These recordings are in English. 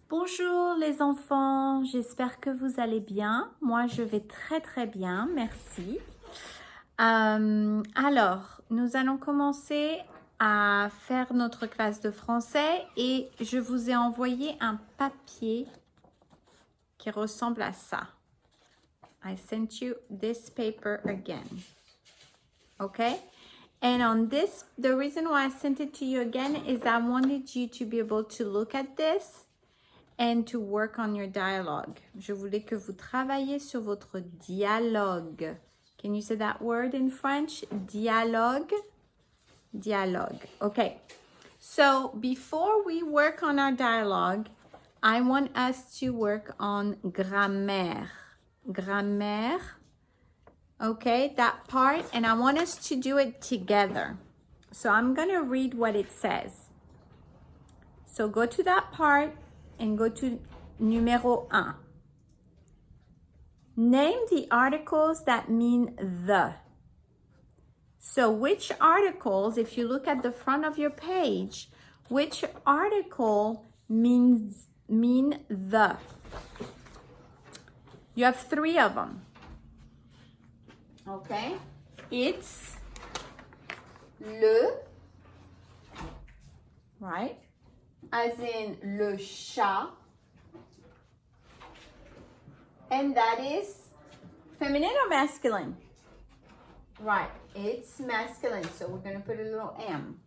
Bonjour les enfants, j'espère que vous allez bien. Moi, je vais très très bien, merci. Alors, nous allons commencer à faire notre classe de français et je vous ai envoyé un papier qui ressemble à ça. I sent you this paper again. Okay? And on this, the reason why I sent it to you again is I wanted you to be able to look at this and to work on your dialogue. Je voulais que vous travailliez sur votre dialogue. Can you say that word in French? Dialogue. Dialogue. Okay. So before we work on our dialogue, I want us to work on grammaire. Grammaire. Okay, that part. And I want us to do it together. So I'm going to read what it says. So go to that part and go to numéro 1. Name the articles that mean the. So which articles, if you look at the front of your page, which article mean the? You have 3 of them. Okay? It's le, right? As in le chat, and that is feminine or masculine? Right, it's masculine, so we're going to put a little M.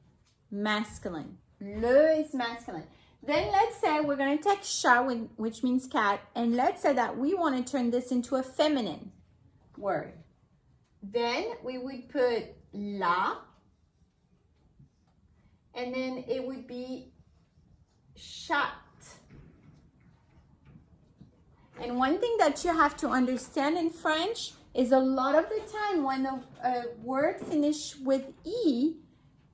Masculine. Le is masculine. Then let's say we're going to take chat, which means cat, and let's say that we want to turn this into a feminine word. Then we would put la, and then it would be chat. And one thing that you have to understand in French is a lot of the time when a word finishes with E,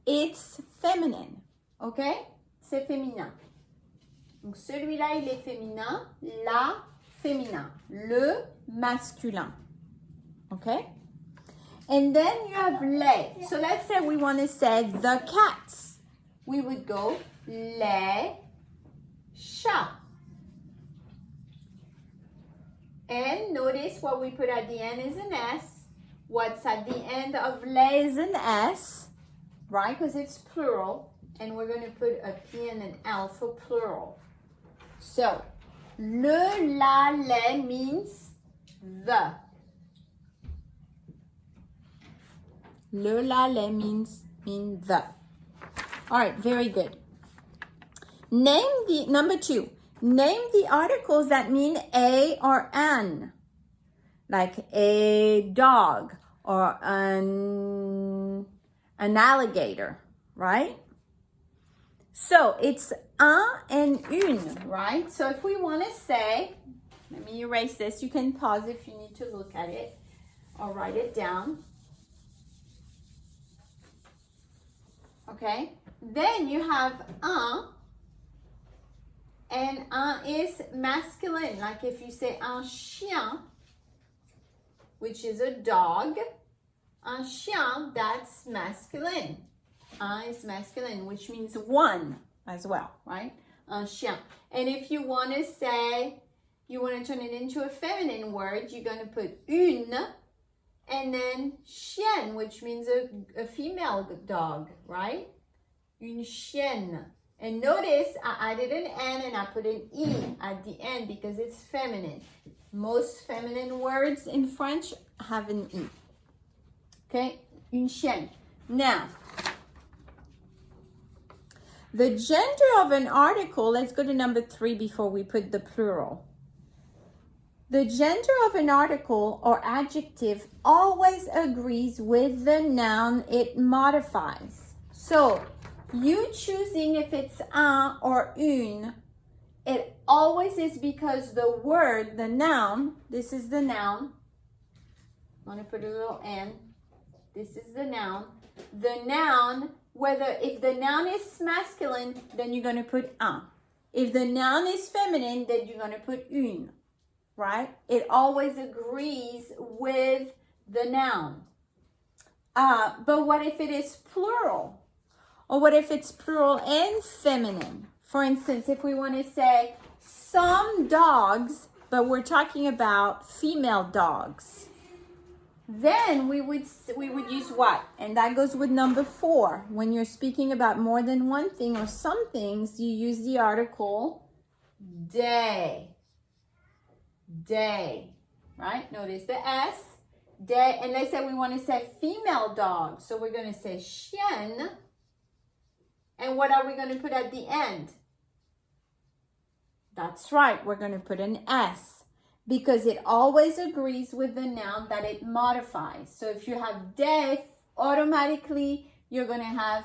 it's feminine. Okay? C'est féminin. Donc celui-là, il est féminin. La, féminin. Le, masculin. Okay? And then you have les. So let's say we want to say the cats. We would go les chats. And notice what we put at the end is an S. What's at the end of les is an S, right? Because it's plural. And we're going to put a P and an L for plural. So, le, la, les means the. Le, la, les means the. All right, very good. Name the, number 2. Name the articles that mean a or an. Like a dog or an alligator, right? So it's un and une, right? So if we want to say, let me erase this. You can pause if you need to look at it or write it down. Okay? Then you have un. And un is masculine. Like if you say un chien, which is a dog, un chien, that's masculine. Un is masculine, which means one as well, right? Un chien. And if you want to say, you want to turn it into a feminine word, you're going to put une, and then chienne, which means a female dog, right? Une chienne. And notice I added an N and I put an E at the end because it's feminine. Most feminine words in French have an E. Okay? Une chienne. Now, the gender of an article, let's go to number 3 before we put the plural. The gender of an article or adjective always agrees with the noun it modifies. So, you choosing if it's un or une, it always is because the word, the noun, this is the noun. I'm going to put a little N. This is the noun. The noun, if the noun is masculine, then you're going to put un. If the noun is feminine, then you're going to put une, right? It always agrees with the noun. But what if it is plural? Or what if it's plural and feminine? For instance, if we want to say some dogs, but we're talking about female dogs, then we would use what? And that goes with number 4. When you're speaking about more than one thing or some things, you use the article des. Des, right? Notice the S. Des, and let's say we want to say female dog. So we're going to say chienne. And what are we going to put at the end? That's right, we're going to put an S because it always agrees with the noun that it modifies. So if you have des, automatically you're going to have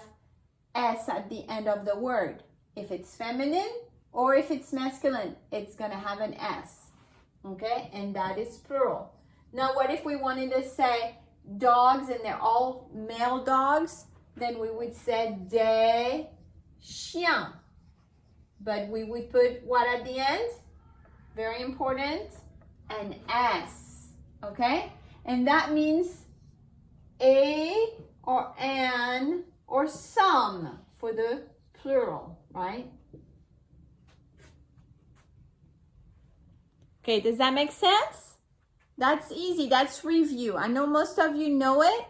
S at the end of the word. If it's feminine or if it's masculine, it's going to have an S. Okay, and that is plural. Now, what if we wanted to say dogs and they're all male dogs? Then we would say des chiens. But we would put what at the end? Very important, an S, okay? And that means a or an or some for the plural, right? Okay, does that make sense? That's easy, that's review. I know most of you know it,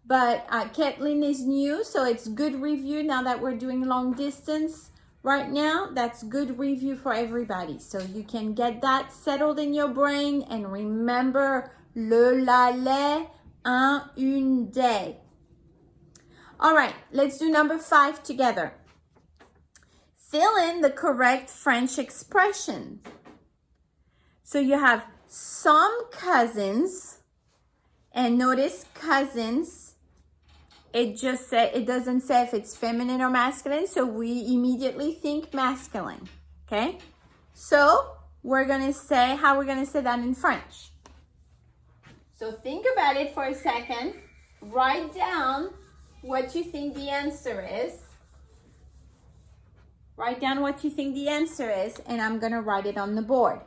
but Kathleen is new, so it's good review now that we're doing long distance. Right now, that's good review for everybody. So you can get that settled in your brain and remember le, la, les, un, une, des. All right, let's do number 5 together. Fill in the correct French expressions. So you have some cousins, and notice cousins. It doesn't say if it's feminine or masculine, so we immediately think masculine, okay? So we're gonna say, how we're gonna say that in French. So think about it for a second. Write down what you think the answer is. Write down what you think the answer is, and I'm gonna write it on the board.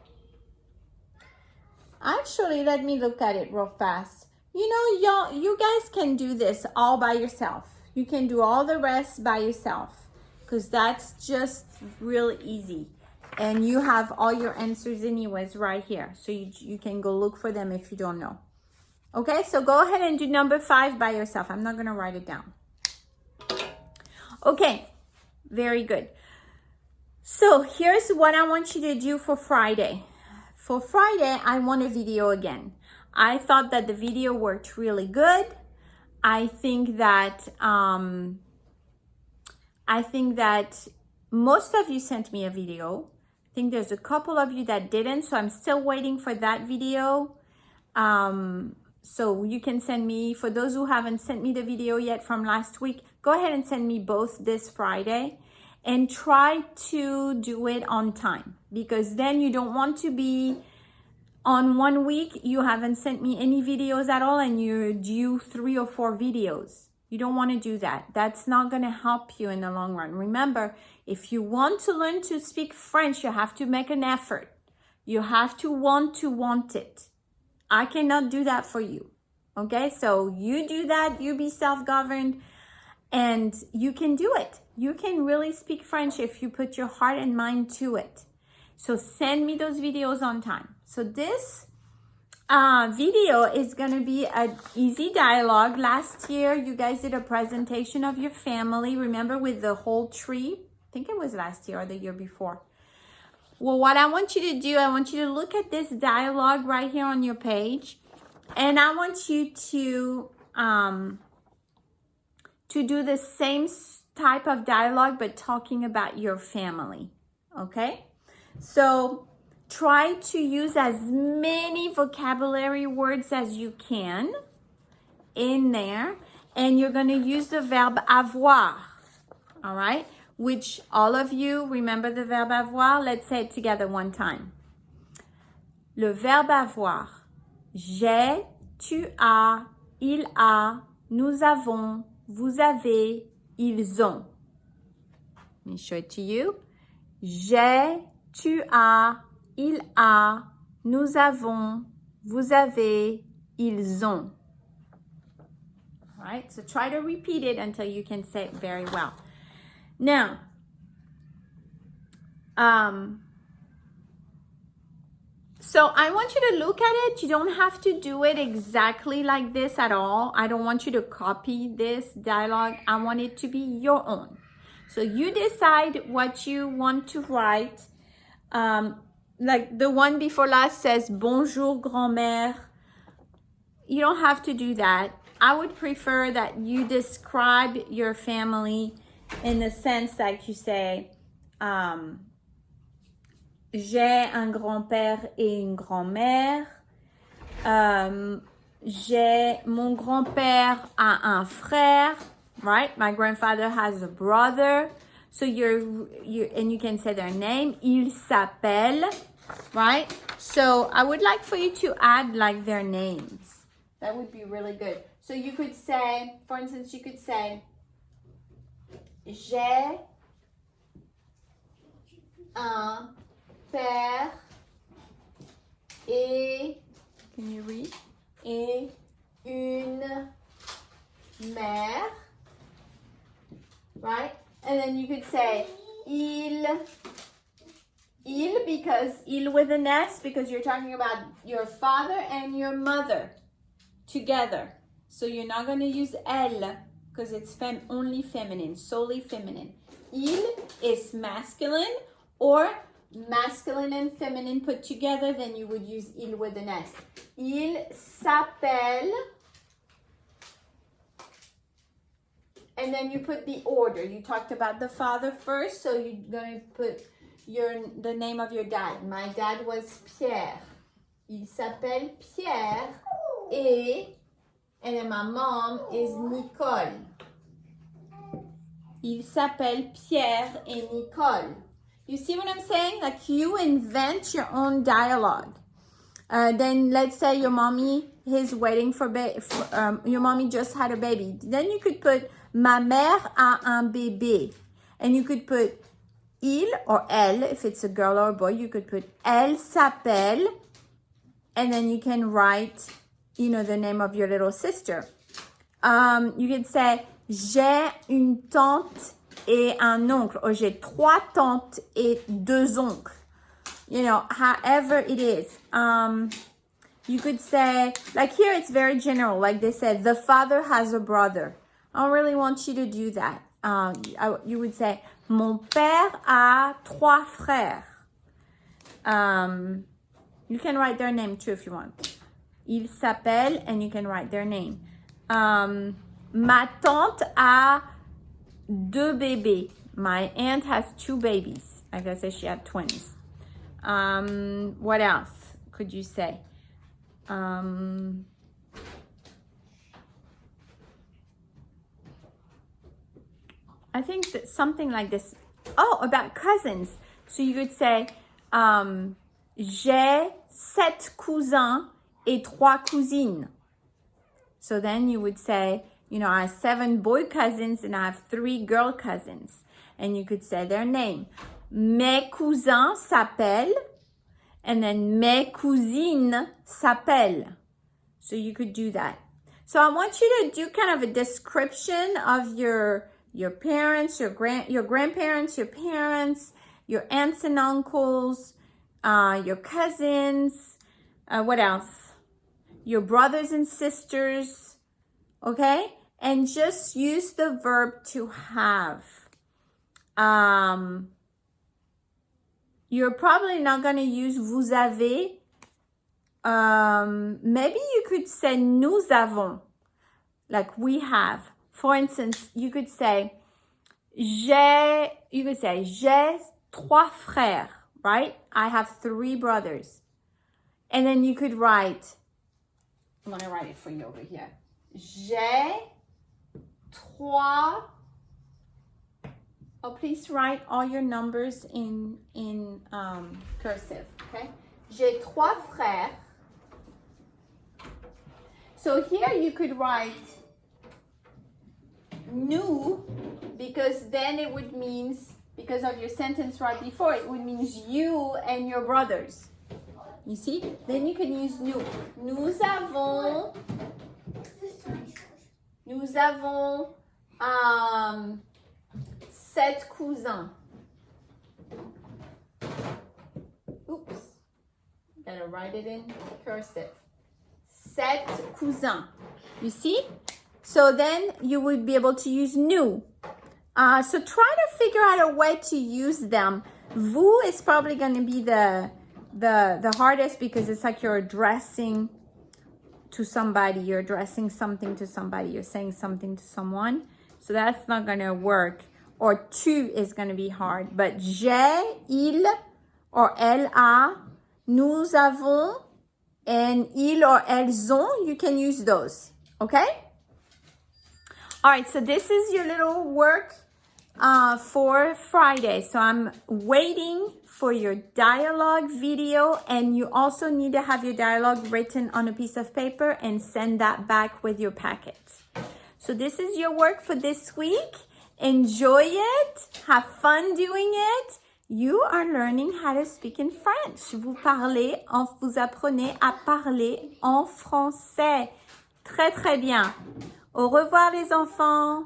Actually, let me look at it real fast. You know, you guys can do this all by yourself. You can do all the rest by yourself because that's just real easy. And you have all your answers anyways right here. So you can go look for them if you don't know. Okay, so go ahead and do number 5 by yourself. I'm not going to write it down. Okay, very good. So here's what I want you to do for Friday. For Friday, I want a video again. I thought that the video worked really good. I think that most of you sent me a video. I think there's a couple of you that didn't, so I'm still waiting for that video. So you can send me, for those who haven't sent me the video yet from last week, go ahead and send me both this Friday and try to do it on time, because then you don't want to be on 1 week, you haven't sent me any videos at all and you're due 3 or 4 videos. You don't want to do that. That's not going to help you in the long run. Remember, if you want to learn to speak French, you have to make an effort. You have to want it. I cannot do that for you. Okay, so you do that, you be self-governed, and you can do it. You can really speak French if you put your heart and mind to it. So send me those videos on time. So this video is going to be an easy dialogue. Last year, you guys did a presentation of your family. Remember, with the whole tree? I think it was last year or the year before. Well, what I want you to do, I want you to look at this dialogue right here on your page. And I want you to do the same type of dialogue, but talking about your family. Okay? So try to use as many vocabulary words as you can in there. And you're going to use the verb avoir. All right? Which all of you remember the verb avoir. Let's say it together one time. Le verbe avoir. J'ai, tu as, il a, nous avons, vous avez, ils ont. Let me show it to you. J'ai, tu as, il a, nous avons, vous avez, ils ont. All right, so try to repeat it until you can say it very well. Now, So I want you to look at it. You don't have to do it exactly like this at all. I don't want you to copy this dialogue. I want it to be your own. So you decide what you want to write. Like the one before last says, Bonjour, grand-mère. You don't have to do that. I would prefer that you describe your family in the sense that you say, j'ai un grand-père et une grand-mère. Mon grand-père a un frère, right? My grandfather has a brother. So and you can say their name. Il s'appelle, right? So I would like for you to add like their names. That would be really good. So you could say, for instance, you could say, j'ai un père et, can you read? Et une mère, right? And then you could say, il because il with an S, because you're talking about your father and your mother together. So you're not going to use elle because it's only feminine, solely feminine. Il is masculine, or masculine and feminine put together, then you would use il with an S. Il s'appelle, and then you put the order. You talked about the father first, so you're going to put the name of your dad. My dad was Pierre. Il s'appelle Pierre et, and then my mom is Nicole. Il s'appelle Pierre et Nicole. You see what I'm saying? Like you invent your own dialogue. Then let's say your mommy is waiting for your mommy just had a baby. Then you could put ma mère a un bébé. And you could put il or elle, if it's a girl or a boy, you could put elle s'appelle. And then you can write, the name of your little sister. You could say, j'ai une tante et un oncle, or j'ai 3 tantes et 2 oncles. However it is. You could say, like here it's very general, like they said, the father has a brother. I don't really want you to do that. You would say, mon père a 3 frères. You can write their name too if you want. Il s'appelle, and you can write their name. Ma tante a 2 bébés. My aunt has 2 babies. Like I said, she had twins. What else could you say? I think that something like this. Oh, about cousins. So you could say, j'ai 7 cousins et 3 cousines. So then you would say, I have 7 boy cousins and I have 3 girl cousins. And you could say their name. Mes cousins s'appellent, and then mes cousines s'appellent. So you could do that. So I want you to do kind of a description of your parents, your grandparents, your parents, your aunts and uncles, your cousins, what else? Your brothers and sisters, okay? And just use the verb to have. You're probably not going to use vous avez. Maybe you could say nous avons, like we have. For instance, you could say j'ai 3 frères, right? I have 3 brothers. And then you could write, I'm going to write it for you over here. J'ai 3. Oh, please write all your numbers in cursive, okay? J'ai 3 frères. So here you could write nous, because then it would mean, because of your sentence right before, it would mean you and your brothers. You see? Then you can use nous. Nous avons 7 cousins. Oops. Gotta to write it in cursive. 7 cousins. You see? So then you would be able to use nous. So try to figure out a way to use them. Vous is probably going to be the hardest because it's like you're addressing to somebody. You're addressing something to somebody. You're saying something to someone. So that's not going to work. Or tu is going to be hard. But j'ai, il, or elle a, nous avons, and il or elles ont, you can use those. Okay? All right, so this is your little work for Friday. So I'm waiting for your dialogue video, and you also need to have your dialogue written on a piece of paper and send that back with your packet. So this is your work for this week. Enjoy it. Have fun doing it. You are learning how to speak in French. Vous apprenez à parler en français. Très, très bien. Au revoir les enfants.